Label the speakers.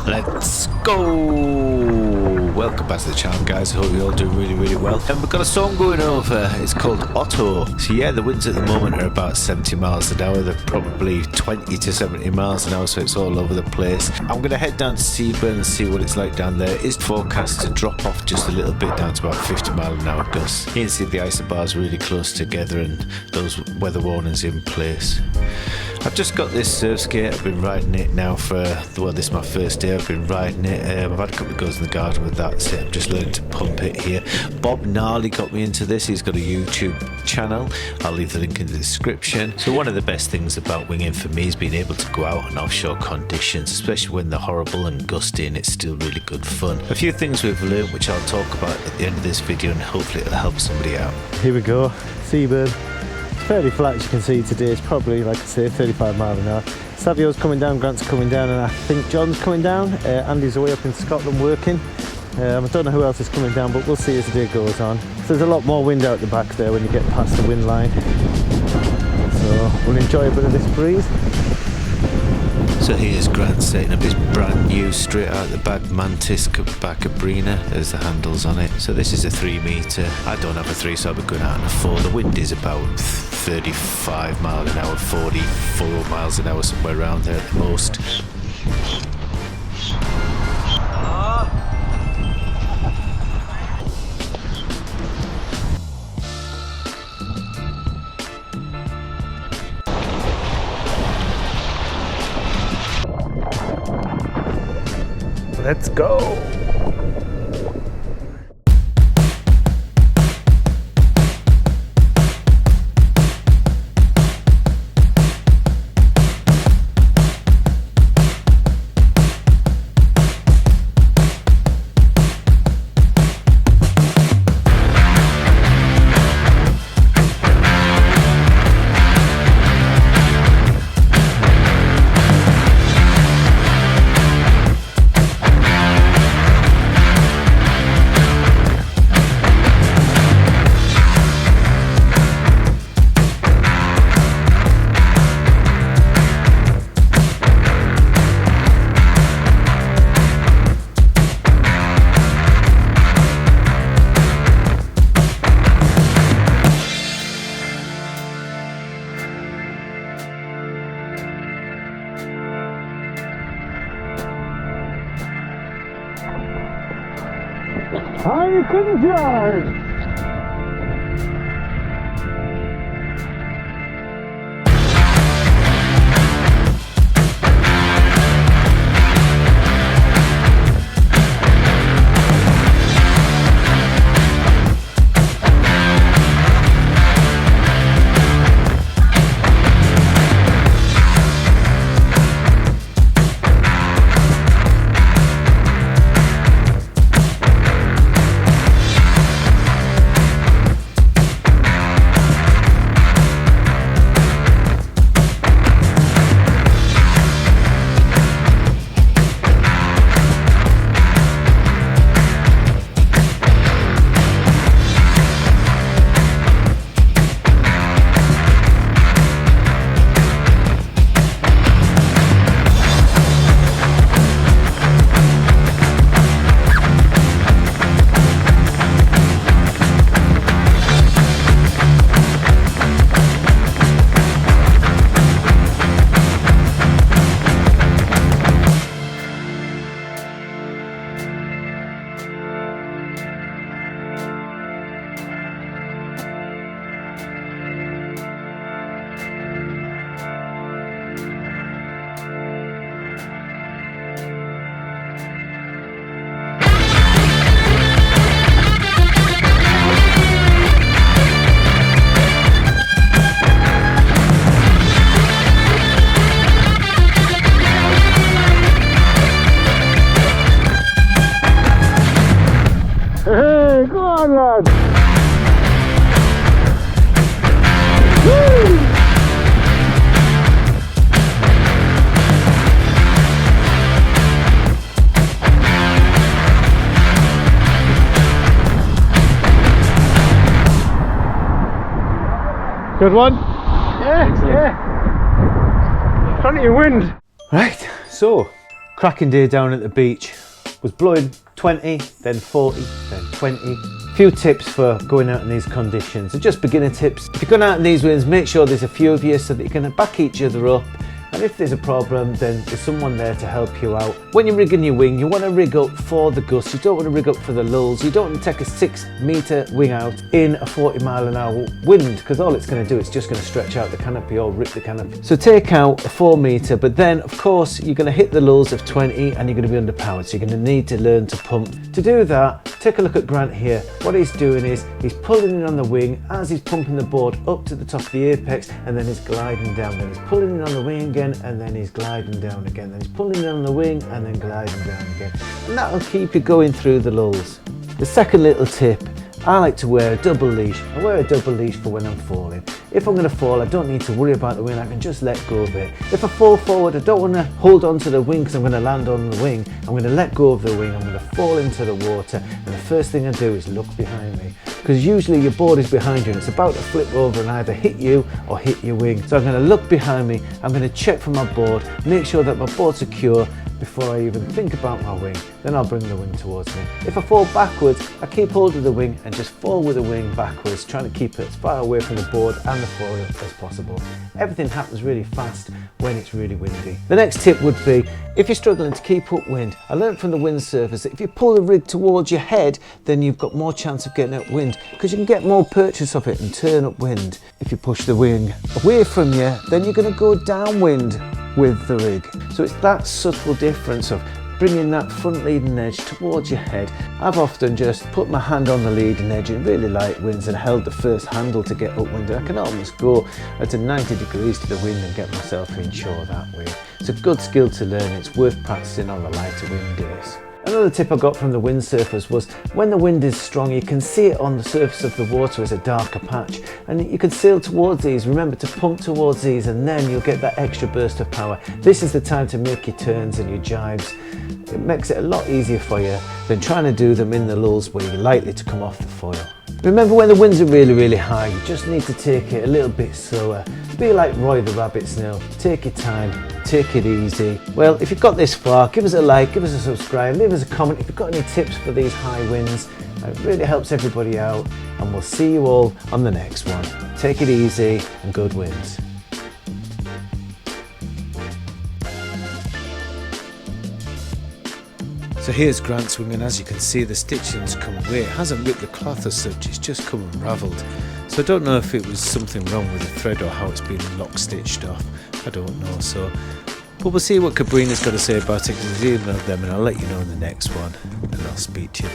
Speaker 1: Let's go! Welcome back to the channel, guys. I hope you're all doing really well. And we've got a storm going over. It's called Otto. So yeah, the winds at the moment are about 70 miles an hour. They're probably 20 to 70 miles an hour, so it's all over the place. I'm going to head down to Seaburn and see what it's like down there. It's forecast to drop off just a little bit down to about 50 mile an hour gusts. You can see the isobars really close together and those weather warnings in place. I've just got this Surfskate. I've been riding it now for, well, this is my first day. I've been riding it. I've had a couple of goes in the garden with that. So I'm just learning to pump it here. Bob Gnarly got me into this. He's got a YouTube channel. I'll leave the link in the description. So one of the best things about winging for me is being able to go out in offshore conditions, especially when they're horrible and gusty, and it's still really good fun. A few things we've learned which I'll talk about at the end of this video, and hopefully it'll help somebody out.
Speaker 2: Here we go, Seaburn. Fairly flat, as you can see today. It's probably, like I say, 35 miles an hour. Savio's coming down, Grant's coming down, and I think John's coming down. Andy's away up in Scotland working. I don't know who else is coming down, but we'll see as the day goes on. So there's a lot more wind out the back there when you get past the wind line. So we'll enjoy a bit of this breeze.
Speaker 1: So here's Grant setting up his brand new straight out the bag Mantis by Cabrina. There's the handles on it. So this is a 3 metre. I don't have a 3, so I'll be going out on a 4. The wind is about 35 miles an hour, 44 miles an hour, somewhere around there at the most.
Speaker 2: Let's go! I can drive! Hey, go on, lad! Woo! Good one? Yeah, yeah. Plenty of wind. Right, so Cracking day down at the beach. Was blowing 20, then 40, then 20. Few tips for going out in these conditions. They're just beginner tips. If you're going out in these winds, make sure there's a few of you so that you can back each other up. And if there's a problem, then there's someone there to help you out. When you're rigging your wing, you want to rig up for the gusts. You don't want to rig up for the lulls. You don't want to take a 6-metre wing out in a 40-mile-an-hour wind, because all it's going to do is just going to stretch out the canopy or rip the canopy. So take out a 4-metre, but then of course you're going to hit the lulls of 20 and you're going to be underpowered. So you're going to need to learn to pump. To do that, take a look at Grant here. What he's doing is he's pulling in on the wing as he's pumping the board up to the top of the apex, and then he's gliding down. Then he's pulling in on the wing again, and then he's gliding down again. Then he's pulling in on the wing and then gliding down again. And that'll keep you going through the lulls. The second little tip, I like to wear a double leash. I wear a double leash for when I'm falling. If I'm going to fall, I don't need to worry about the wing. I can just let go of it. If I fall forward, I don't want to hold on to the wing because I'm going to land on the wing. I'm going to let go of the wing. I'm going to fall into the water. And the first thing I do is look behind me, because usually your board is behind you and it's about to flip over and either hit you or hit your wing. So I'm going to look behind me. I'm going to check for my board, make sure that my board's secure before I even think about my wing. Then I'll bring the wing towards me. If I fall backwards, I keep hold of the wing and just fall with the wing backwards, trying to keep it as far away from the board and the floor as possible. Everything happens really fast when it's really windy. The next tip would be, if you're struggling to keep upwind, I learned from the windsurfers that if you pull the rig towards your head, then you've got more chance of getting upwind, because you can get more purchase of it and turn upwind. If you push the wing away from you, then you're going to go downwind with the rig. So it's that subtle difference of bringing that front leading edge towards your head. I've often just put my hand on the leading edge in really light winds and held the first handle to get upwind. I can almost go at a 90 degrees to the wind and get myself inshore that way. It's a good skill to learn. It's worth practicing on the lighter wind days. Another tip I got from the windsurfers was, when the wind is strong, you can see it on the surface of the water as a darker patch, and you can sail towards these. Remember to pump towards these, and then you'll get that extra burst of power. This is the time to make your turns and your jibes. It makes it a lot easier for you than trying to do them in the lulls where you're likely to come off the foil. Remember, when the winds are really, really high, you just need to take it a little bit slower. Be like Roy the Rabbit Snail. Take your time, take it easy. Well, if you've got this far, give us a like, give us a subscribe, leave us a comment if you've got any tips for these high winds. It really helps everybody out, and we'll see you all on the next one. Take it easy and good winds.
Speaker 1: So here's Grant's wing, and as you can see, the stitching's come away. It hasn't ripped the cloth as such, it's just come unravelled. So I don't know if it was something wrong with the thread or how it's been lock stitched off. I don't know. But we'll see what Cabrina's got to say about it, because he's emailed them, and I'll let you know in the next one, and I'll speak to you